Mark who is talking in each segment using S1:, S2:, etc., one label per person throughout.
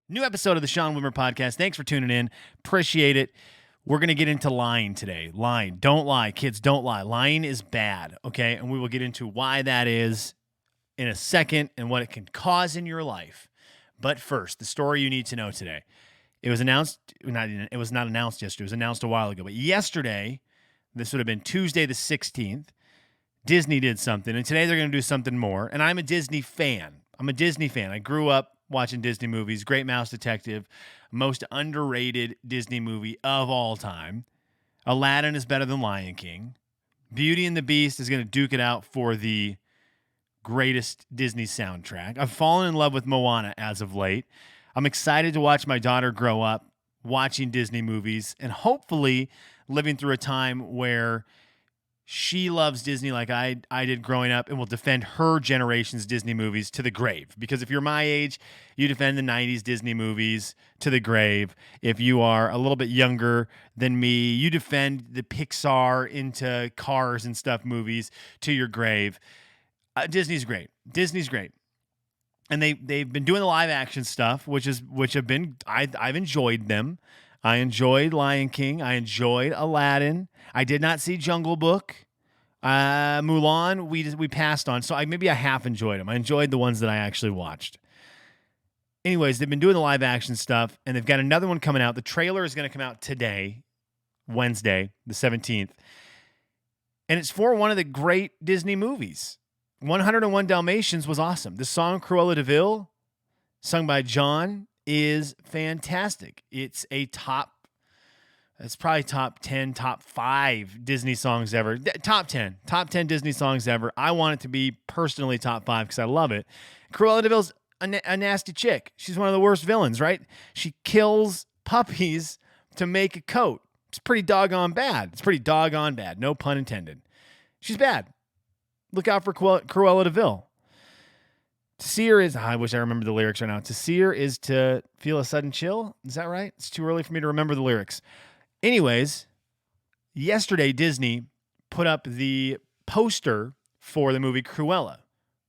S1: New episode of the Sean Wimmer Podcast. Thanks for tuning in. Appreciate it. We're going to get into lying today. Lying. Don't lie. Kids, don't lie. Lying is bad, okay? And we will get into why that is in a second and what it can cause in your life. But first, the story you need to know today. It was announced, it was not announced yesterday. It was announced a while ago. But yesterday, this would have been Tuesday the 16th, Disney did something. And today they're going to do something more. And I'm a Disney fan. I grew up watching Disney movies. Great Mouse Detective, most underrated Disney movie of all time. Aladdin is better than Lion King. Beauty and the Beast is going to duke it out for the greatest Disney soundtrack. I've fallen in love with Moana as of late. I'm excited to watch my daughter grow up watching Disney movies and hopefully living through a time where she loves Disney like I did growing up and will defend her generation's Disney movies to the grave. Because if you're my age, you defend the 90s Disney movies to the grave. If you are a little bit younger than me, you defend the Pixar into Cars and stuff movies to your grave. Disney's great. And they've been doing the live action stuff, which have been I've enjoyed them. I enjoyed Lion King. I enjoyed Aladdin. I did not see Jungle Book. Mulan, we passed on. So maybe I half enjoyed them. I enjoyed the ones that I actually watched. Anyways, they've been doing the live action stuff, and they've got another one coming out. The trailer is going to come out today, Wednesday, the 17th. And it's for one of the great Disney movies. 101 Dalmatians was awesome. The song Cruella de Vil, sung by John, is fantastic. It's probably top 10, top 5 Disney songs ever. Top 10 Disney songs ever. I want it to be personally top 5 because I love it. Cruella de Vil's a nasty chick. She's one of the worst villains, right? She kills puppies to make a coat. It's pretty doggone bad. No pun intended. She's bad. Look out for Cruella de Vil. To see her is, I wish I remember the lyrics right now. To see her is to feel a sudden chill. Is that right? It's too early for me to remember the lyrics. Anyways, yesterday Disney put up the poster for the movie Cruella,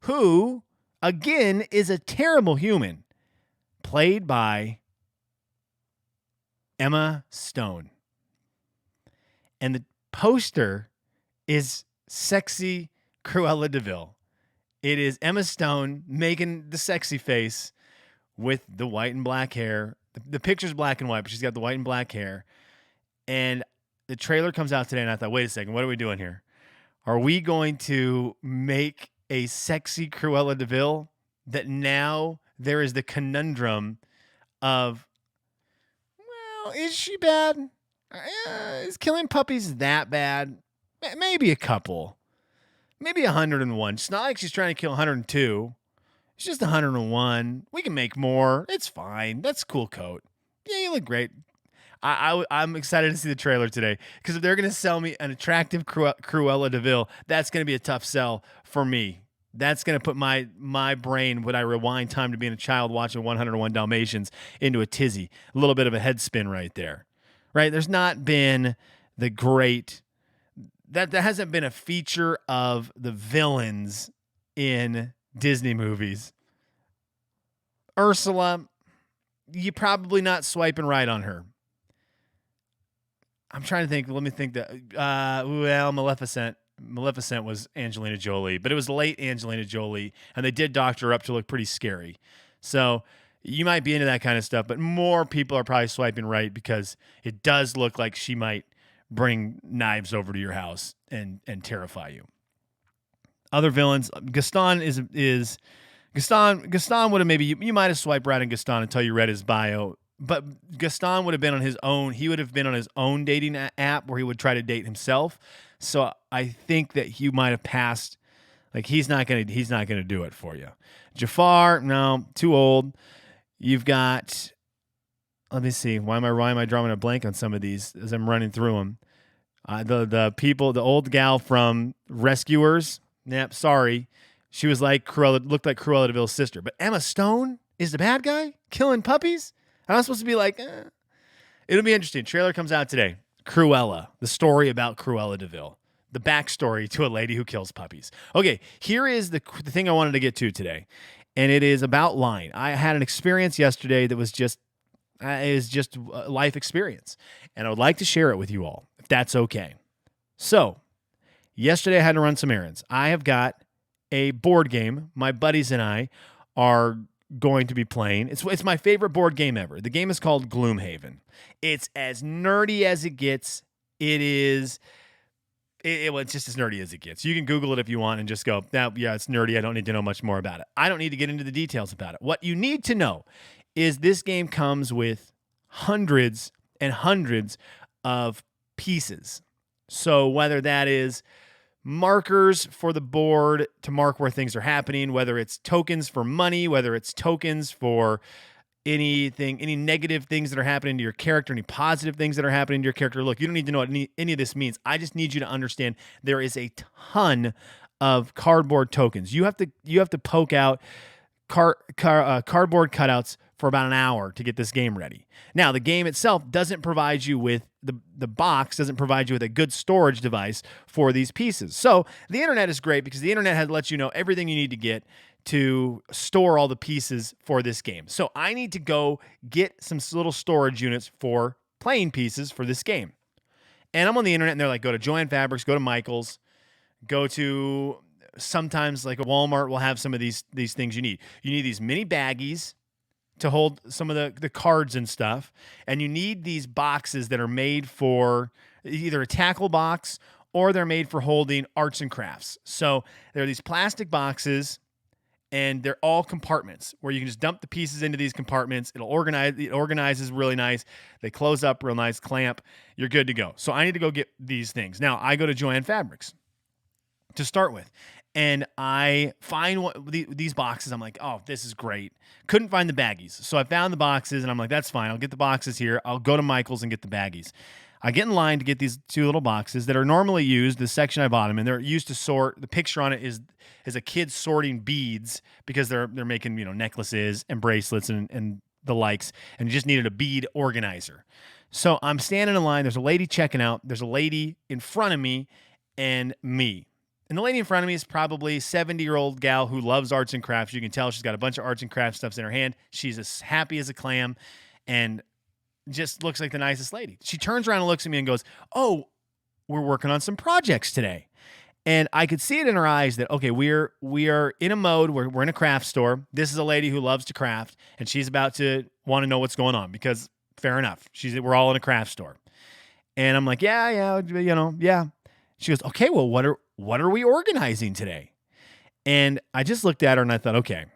S1: who, again, is a terrible human, played by Emma Stone. And the poster is sexy Cruella de Vil. It is Emma Stone making the sexy face with the white and black hair. The picture's black and white, but she's got the white and black hair. And the trailer comes out today, and I thought, wait a second, what are we doing here? Are we going to make a sexy Cruella de Vil that now there is the conundrum of, well, is she bad? Is killing puppies that bad? Maybe a couple. Maybe 101. It's not like she's trying to kill 102. It's just 101. We can make more. It's fine. That's a cool coat. Yeah, you look great. I'm excited to see the trailer today because if they're going to sell me an attractive Cruella de Vil, that's going to be a tough sell for me. That's going to put my brain, when I rewind time to being a child watching 101 Dalmatians, into a tizzy. A little bit of a head spin right there. Right? There's not been the great... That hasn't been a feature of the villains in Disney movies. Ursula, you're probably not swiping right on her. I'm trying to think. Let me think. Maleficent was Angelina Jolie, but it was late Angelina Jolie, and they did doctor her up to look pretty scary. So you might be into that kind of stuff, but more people are probably swiping right because it does look like she might bring knives over to your house and terrify you. Other villains, Gaston Gaston would have maybe, you might have swiped right on Gaston until you read his bio, but Gaston would have been on his own. He would have been on his own dating app where he would try to date himself. So I think that he might have passed. Like he's not gonna do it for you. Jafar, no, too old. You've got. Let me see. Why am I drawing a blank on some of these as I'm running through them? The people, the old gal from Rescuers. Yep, sorry. She was like looked like Cruella de Vil's sister. But Emma Stone is the bad guy killing puppies? And I'm supposed to be like, It'll be interesting. Trailer comes out today. Cruella, the story about Cruella de Vil. The backstory to a lady who kills puppies. Okay, here is the thing I wanted to get to today. and it is about lying. I had an experience yesterday that was just a life experience, and I would like to share it with you all, if that's okay. So, yesterday I had to run some errands. I have got a board game my buddies and I are going to be playing. It's my favorite board game ever. The game is called Gloomhaven. It's as nerdy as it gets. It's just as nerdy as it gets. You can Google it if you want and just go, yeah, it's nerdy. I don't need to know much more about it. I don't need to get into the details about it. What you need to know is this game comes with hundreds and hundreds of pieces. So whether that is markers for the board to mark where things are happening, whether it's tokens for money, whether it's tokens for anything, any negative things that are happening to your character, any positive things that are happening to your character. Look, you don't need to know what any of this means. I just need you to understand there is a ton of cardboard tokens. You have to poke out cardboard cutouts for about an hour to get this game ready. Now, the game itself doesn't provide you with the box doesn't provide you with a good storage device for these pieces. So the internet is great because the internet lets you know everything you need to get to store all the pieces for this game. So I need to go get some little storage units for playing pieces for this game. And I'm on the internet and they're like, go to Joann Fabrics, go to Michael's, go to sometimes like a Walmart will have some of these things you need. You need these mini baggies to hold some of the cards and stuff. And you need these boxes that are made for either a tackle box or they're made for holding arts and crafts. So there are these plastic boxes and they're all compartments where you can just dump the pieces into these compartments. It organizes really nice. They close up real nice, clamp. You're good to go. So I need to go get these things. Now I go to Joann Fabrics to start with. And I find these boxes. I'm like, oh, this is great. Couldn't find the baggies. So I found the boxes and I'm like, that's fine. I'll get the boxes here. I'll go to Michael's and get the baggies. I get in line to get these two little boxes that are normally used, the section I bought them in. They're used to sort. The picture on it is a kid sorting beads because they're making, necklaces and bracelets and the likes. And you just needed a bead organizer. So I'm standing in line. There's a lady checking out. There's a lady in front of me and me. And the lady in front of me is probably a 70-year-old gal who loves arts and crafts. You can tell she's got a bunch of arts and crafts stuffs in her hand. She's as happy as a clam and just looks like the nicest lady. She turns around and looks at me and goes, oh, we're working on some projects today. And I could see it in her eyes that, okay, we are in a mode where we're in a craft store. This is a lady who loves to craft, and she's about to want to know what's going on because, fair enough, we're all in a craft store. And I'm like, yeah. She goes, okay, well, what are we organizing today? And I just looked at her and I thought, okay,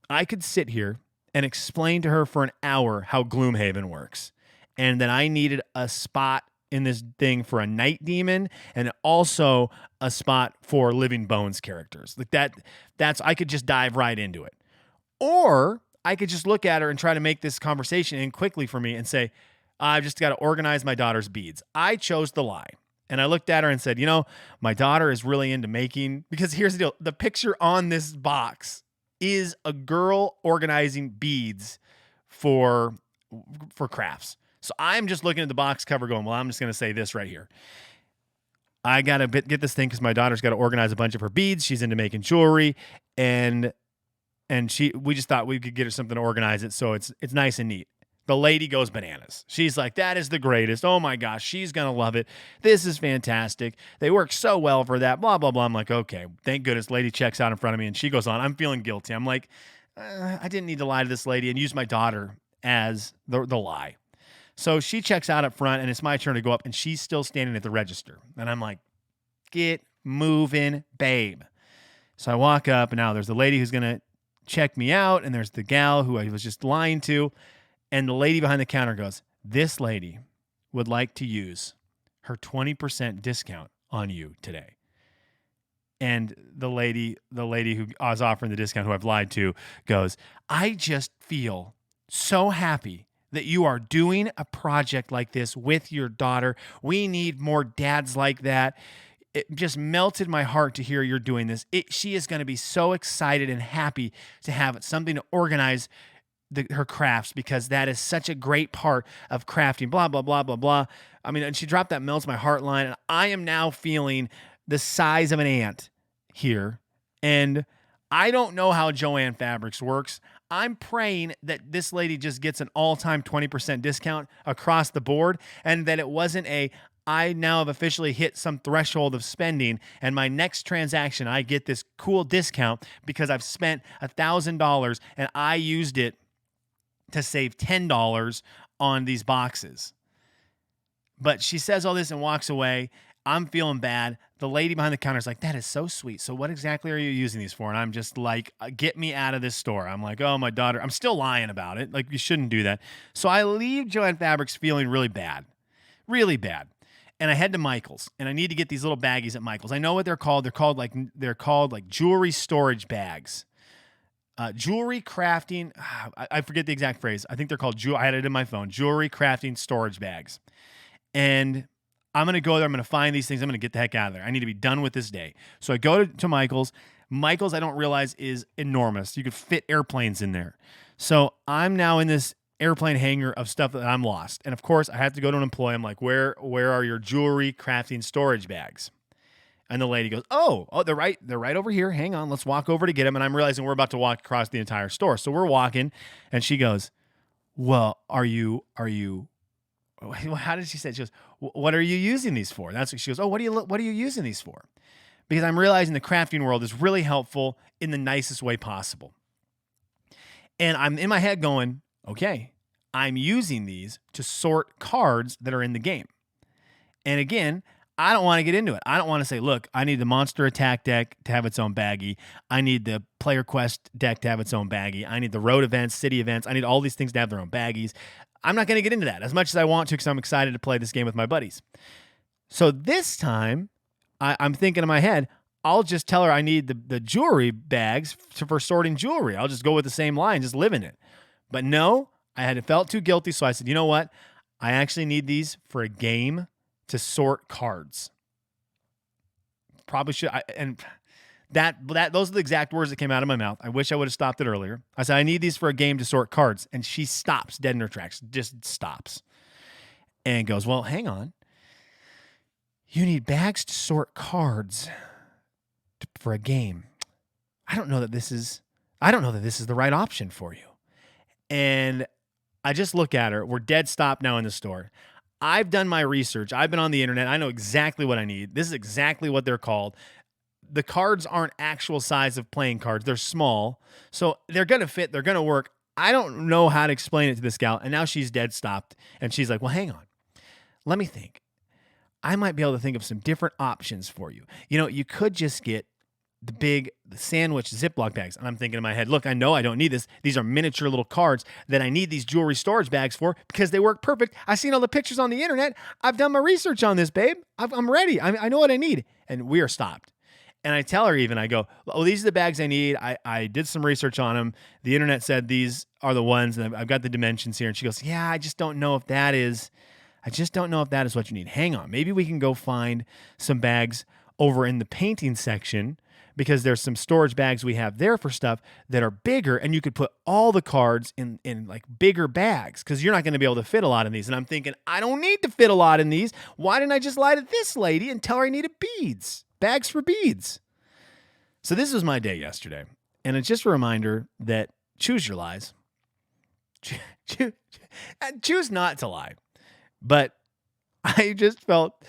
S1: I could sit here and explain to her for an hour how Gloomhaven works. And then I needed a spot in this thing for a night demon and also a spot for Living Bones characters. Like that's I could just dive right into it. Or I could just look at her and try to make this conversation end quickly for me and say, I've just got to organize my daughter's beads. I chose the lie. And I looked at her and said, my daughter is really into making, because here's the deal. The picture on this box is a girl organizing beads for crafts. So I'm just looking at the box cover going, well, I'm just going to say this right here. I got to get this thing because my daughter's got to organize a bunch of her beads. She's into making jewelry. And we just thought we could get her something to organize it so it's nice and neat. The lady goes bananas. She's like, that is the greatest. Oh my gosh, she's going to love it. This is fantastic. They work so well for that, blah, blah, blah. I'm like, okay, thank goodness. Lady checks out in front of me and she goes on. I'm feeling guilty. I'm like, I didn't need to lie to this lady and use my daughter as the lie. So she checks out up front and it's my turn to go up and she's still standing at the register. And I'm like, get moving, babe. So I walk up and now there's the lady who's going to check me out and there's the gal who I was just lying to. And the lady behind the counter goes, this lady would like to use her 20% discount on you today. And the lady who I was offering the discount, who I've lied to, goes, I just feel so happy that you are doing a project like this with your daughter. We need more dads like that. It just melted my heart to hear you're doing this. She is going to be so excited and happy to have something to organize her crafts, because that is such a great part of crafting, blah, blah, blah, blah, blah. I mean, and she dropped that melts my heart line, and I am now feeling the size of an ant here, and I don't know how Joann Fabrics works. I'm praying that this lady just gets an all-time 20% discount across the board, and that it wasn't I now have officially hit some threshold of spending, and my next transaction, I get this cool discount because I've spent $1,000 and I used it to save $10 on these boxes. But she says all this and walks away. I'm feeling bad. The lady behind the counter is like, that is so sweet. So what exactly are you using these for? And I'm just like, get me out of this store. I'm like, oh, my daughter. I'm still lying about it. Like, you shouldn't do that. So I leave Joann Fabrics feeling really bad. Really bad. And I head to Michael's, and I need to get these little baggies at Michael's. I know what they're called. They're called like jewelry storage bags. Jewelry crafting. I forget the exact phrase. I think they're called I had it in my phone. Jewelry crafting storage bags. And I'm going to go there. I'm going to find these things. I'm going to get the heck out of there. I need to be done with this day. So I go to Michael's. Michael's, I don't realize, is enormous. You could fit airplanes in there. So I'm now in this airplane hangar of stuff that I'm lost. And of course, I have to go to an employee. I'm like, where are your jewelry crafting storage bags? And the lady goes, oh, they're right over here. Hang on, let's walk over to get them. And I'm realizing we're about to walk across the entire store. So we're walking, and she goes, well, are you? How did she say it? She goes, what are you using these for? That's what she goes, oh, what are you using these for? Because I'm realizing the crafting world is really helpful in the nicest way possible. And I'm in my head going, okay, I'm using these to sort cards that are in the game. And again, I don't want to get into it. I don't want to say, look, I need the Monster Attack deck to have its own baggie. I need the Player Quest deck to have its own baggie. I need the road events, city events. I need all these things to have their own baggies. I'm not going to get into that as much as I want to because I'm excited to play this game with my buddies. So this time, I'm thinking in my head, I'll just tell her I need the jewelry bags for sorting jewelry. I'll just go with the same line, just live in it. But no, I felt too guilty, so I said, you know what? I actually need these for a game to sort cards. Probably should. Those are the exact words that came out of my mouth. I wish I would have stopped it earlier. I said, I need these for a game to sort cards. And she stops dead in her tracks, just stops. And goes, well, hang on. You need bags to sort cards for a game. I don't know that this is the right option for you. And I just look at her. We're dead stop now in the store. I've done my research. I've been on the internet. I know exactly what I need. This is exactly what they're called. The cards aren't actual size of playing cards. They're small. So they're going to fit. They're going to work. I don't know how to explain it to this gal. And now she's dead stopped. And she's like, well, hang on. Let me think. I might be able to think of some different options for you. You know, you could just get the sandwich Ziploc bags. And I'm thinking in my head, look, I know I don't need this. These are miniature little cards that I need these jewelry storage bags for because they work perfect. I've seen all the pictures on the internet. I've done my research on this, babe. I'm ready. I know what I need. And we are stopped. And I tell her I go, oh, these are the bags I need. I did some research on them. The internet said these are the ones, and I've got the dimensions here. And she goes, yeah, I just don't know if that is what you need. Hang on. Maybe we can go find some bags over in the painting section because there's some storage bags we have there for stuff that are bigger, and you could put all the cards in like bigger bags because you're not going to be able to fit a lot in these. And I'm thinking, I don't need to fit a lot in these. Why didn't I just lie to this lady and tell her I needed beads? Bags for beads. So this was my day yesterday. And it's just a reminder that choose your lies. Choose not to lie. But I just felt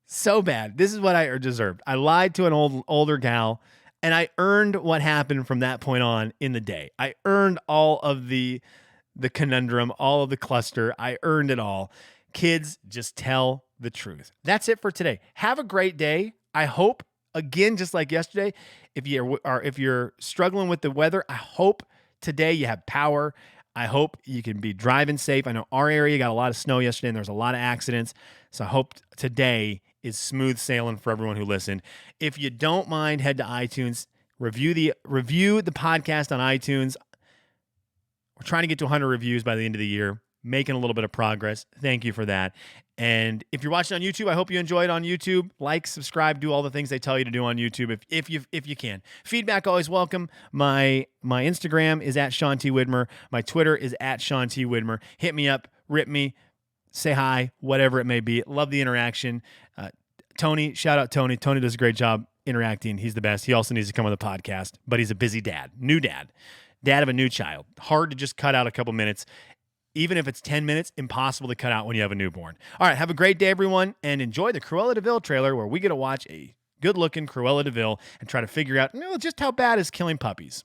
S1: so bad. This is what I deserved. I lied to an older gal, and I earned what happened from that point on in the day. I earned all of the conundrum, all of the cluster. I earned it all. Kids, just tell the truth. That's it for today. Have a great day. I hope, again, just like yesterday, if you're struggling with the weather, I hope today you have power. I hope you can be driving safe. I know our area got a lot of snow yesterday, and there's a lot of accidents. So I hope today is smooth sailing for everyone who listened. If you don't mind, head to iTunes, review the podcast on iTunes. We're trying to get to 100 reviews by the end of the year, making a little bit of progress. Thank you for that. And if you're watching on YouTube, I hope you enjoy it on YouTube. Like, subscribe, do all the things they tell you to do on YouTube if you can. Feedback always welcome. My Instagram is at Sean T. Widmer. My Twitter is at Sean T. Widmer. Hit me up, rip me, say hi, whatever it may be. Love the interaction. Tony, shout out Tony. Tony does a great job interacting. He's the best. He also needs to come on the podcast, but he's a busy dad, new dad of a new child. Hard to just cut out a couple minutes. Even if it's 10 minutes, impossible to cut out when you have a newborn. All right, have a great day, everyone, and enjoy the Cruella de Vil trailer where we get to watch a good-looking Cruella de Vil and try to figure out just how bad is killing puppies.